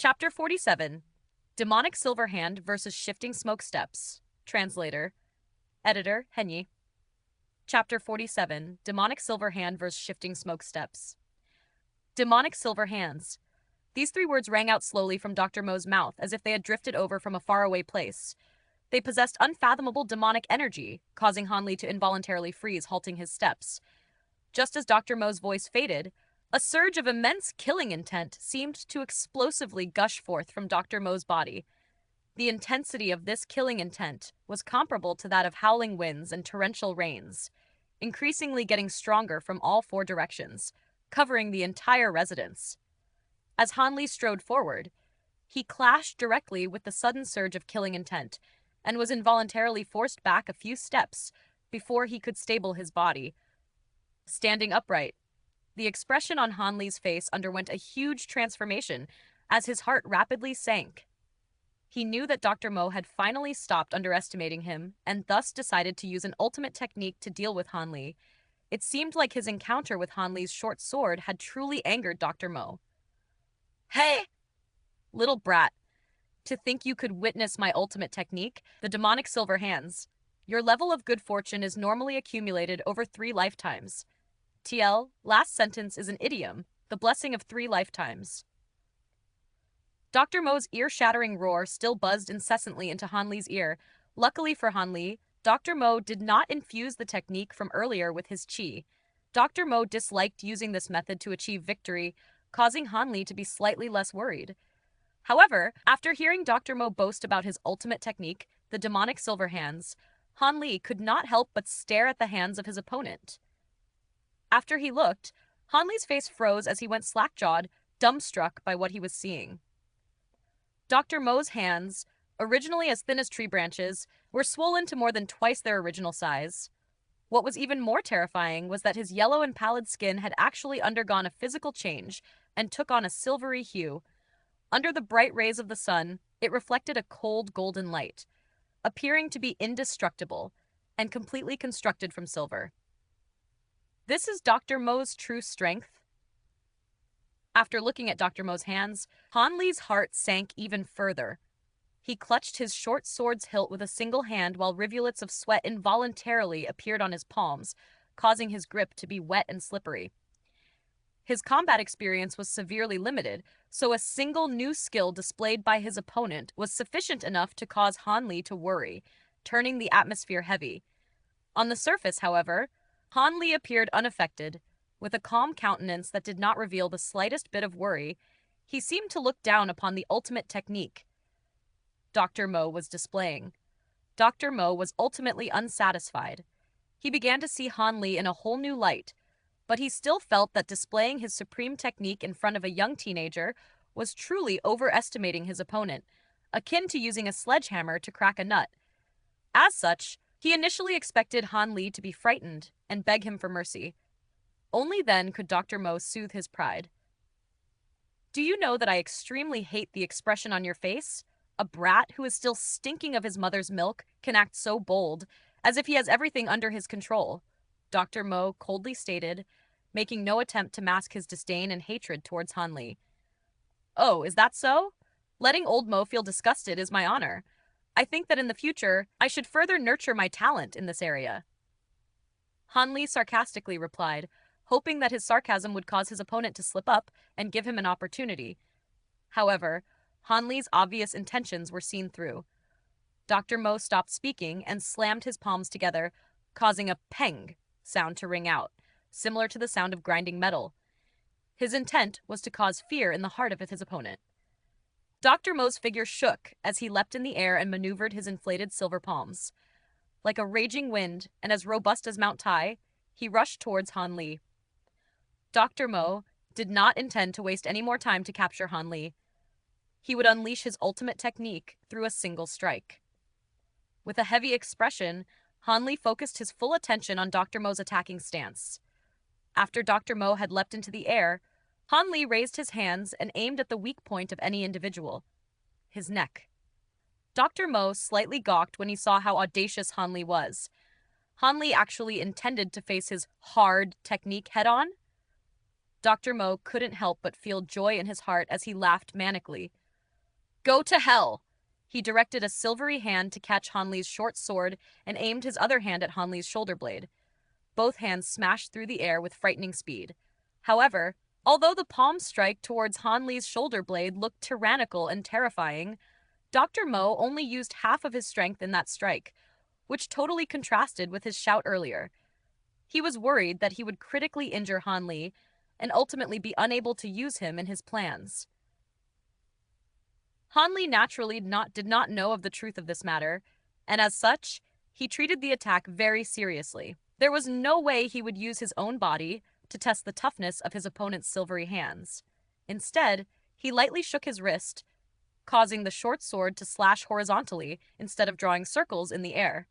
Chapter 47. Demonic Silver Hand versus Shifting Smoke Steps. Translator. Editor, Henyi. Chapter 47. Demonic Silver Hand versus Shifting Smoke Steps. Demonic Silver Hands. These three words rang out slowly from Dr. Mo's mouth as if they had drifted over from a faraway place. They possessed unfathomable demonic energy, causing Hanli to involuntarily freeze, halting his steps. Just as Dr. Mo's voice faded, a surge of immense killing intent seemed to explosively gush forth from Dr. Mo's body. The intensity of this killing intent was comparable to that of howling winds and torrential rains, increasingly getting stronger from all four directions, covering the entire residence. As Hanli strode forward, he clashed directly with the sudden surge of killing intent and was involuntarily forced back a few steps before he could stable his body. Standing upright, the expression on Hanli's face underwent a huge transformation as his heart rapidly sank. He knew that Dr. Mo had finally stopped underestimating him and thus decided to use an ultimate technique to deal with Hanli. It seemed like his encounter with Hanli's short sword had truly angered Dr. Mo. "Hey! Little brat, to think you could witness my ultimate technique, the demonic silver hands. Your level of good fortune is normally accumulated over 3 lifetimes. TL, last sentence is an idiom, the blessing of 3 lifetimes." Dr. Mo's ear-shattering roar still buzzed incessantly into Hanli's ear. Luckily for Hanli, Dr. Mo did not infuse the technique from earlier with his qi. Dr. Mo disliked using this method to achieve victory, causing Hanli to be slightly less worried. However, after hearing Dr. Mo boast about his ultimate technique, the demonic silver hands, Hanli could not help but stare at the hands of his opponent. After he looked, Hanli's face froze as he went slack-jawed, dumbstruck by what he was seeing. Dr. Mo's hands, originally as thin as tree branches, were swollen to more than twice their original size. What was even more terrifying was that his yellow and pallid skin had actually undergone a physical change and took on a silvery hue. Under the bright rays of the sun, it reflected a cold golden light, appearing to be indestructible and completely constructed from silver. This is Dr. Mo's true strength. After looking at Dr. Mo's hands, Hanli's heart sank even further. He clutched his short sword's hilt with a single hand while rivulets of sweat involuntarily appeared on his palms, causing his grip to be wet and slippery. His combat experience was severely limited, so a single new skill displayed by his opponent was sufficient enough to cause Hanli to worry, turning the atmosphere heavy. On the surface, however, Hanli appeared unaffected. With a calm countenance that did not reveal the slightest bit of worry, he seemed to look down upon the ultimate technique Dr. Mo was displaying. Dr. Mo was ultimately unsatisfied. He began to see Hanli in a whole new light, but he still felt that displaying his supreme technique in front of a young teenager was truly overestimating his opponent, akin to using a sledgehammer to crack a nut. As such, he initially expected Hanli to be frightened and beg him for mercy. Only then could Dr. Mo soothe his pride. "Do you know that I extremely hate the expression on your face? A brat who is still stinking of his mother's milk can act so bold, as if he has everything under his control," Dr. Mo coldly stated, making no attempt to mask his disdain and hatred towards Hanli. "Oh, is that so? Letting old Mo feel disgusted is my honor. I think that in the future, I should further nurture my talent in this area." Hanli sarcastically replied, hoping that his sarcasm would cause his opponent to slip up and give him an opportunity. However, Hanli's obvious intentions were seen through. Dr. Mo stopped speaking and slammed his palms together, causing a peng sound to ring out, similar to the sound of grinding metal. His intent was to cause fear in the heart of his opponent. Dr. Mo's figure shook as he leapt in the air and maneuvered his inflated silver palms. Like a raging wind and as robust as Mount Tai, he rushed towards Hanli. Dr. Mo did not intend to waste any more time to capture Hanli. He would unleash his ultimate technique through a single strike. With a heavy expression, Hanli focused his full attention on Dr. Mo's attacking stance. After Dr. Mo had leapt into the air, Hanli raised his hands and aimed at the weak point of any individual, his neck. Dr. Mo slightly gawked when he saw how audacious Hanli was. Hanli actually intended to face his hard technique head-on? Dr. Mo couldn't help but feel joy in his heart as he laughed manically. Go to hell! He directed a silvery hand to catch Han Li's short sword and aimed his other hand at Han Li's shoulder blade. Both hands smashed through the air with frightening speed. However, although the palm strike towards Han Li's shoulder blade looked tyrannical and terrifying, Dr. Mo only used half of his strength in that strike, which totally contrasted with his shout earlier. He was worried that he would critically injure Han Li and ultimately be unable to use him in his plans. Han Li naturally did not know of the truth of this matter, and as such, he treated the attack very seriously. There was no way he would use his own body to test the toughness of his opponent's silvery hands. Instead, he lightly shook his wrist, causing the short sword to slash horizontally instead of drawing circles in the air.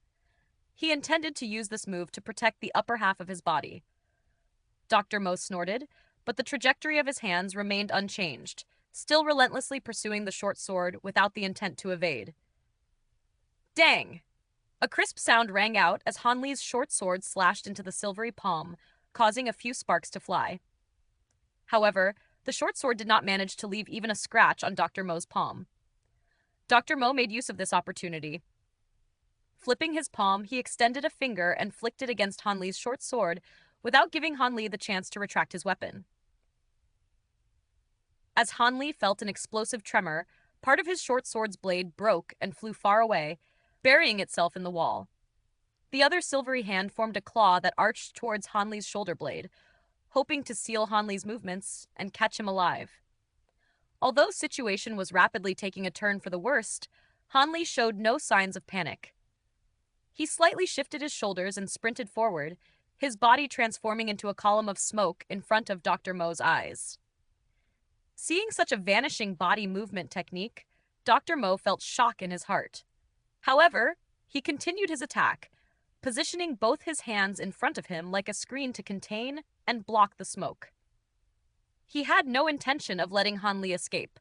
He intended to use this move to protect the upper half of his body. Dr. Mo snorted, but the trajectory of his hands remained unchanged, still relentlessly pursuing the short sword without the intent to evade. Dang! A crisp sound rang out as Han Li's short sword slashed into the silvery palm, causing a few sparks to fly. However, the short sword did not manage to leave even a scratch on Dr. Mo's palm. Dr. Mo made use of this opportunity. Flipping his palm, he extended a finger and flicked it against Han Li's short sword without giving Han Li the chance to retract his weapon. As Han Li felt an explosive tremor, part of his short sword's blade broke and flew far away, burying itself in the wall. The other silvery hand formed a claw that arched towards Han Li's shoulder blade, hoping to seal Han Li's movements and catch him alive. Although the situation was rapidly taking a turn for the worst, Han Li showed no signs of panic. He slightly shifted his shoulders and sprinted forward, his body transforming into a column of smoke in front of Dr. Mo's eyes. Seeing such a vanishing body movement technique, Dr. Mo felt shock in his heart. However, he continued his attack, positioning both his hands in front of him like a screen to contain and block the smoke. He had no intention of letting Han Li escape.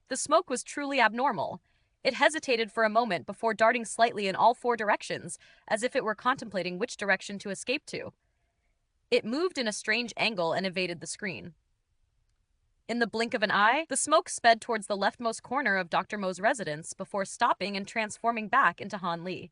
The smoke was truly abnormal. It hesitated for a moment before darting slightly in all four directions, as if it were contemplating which direction to escape to. It moved in a strange angle and evaded the screen. In the blink of an eye, the smoke sped towards the leftmost corner of Dr. Mo's residence before stopping and transforming back into Han Li.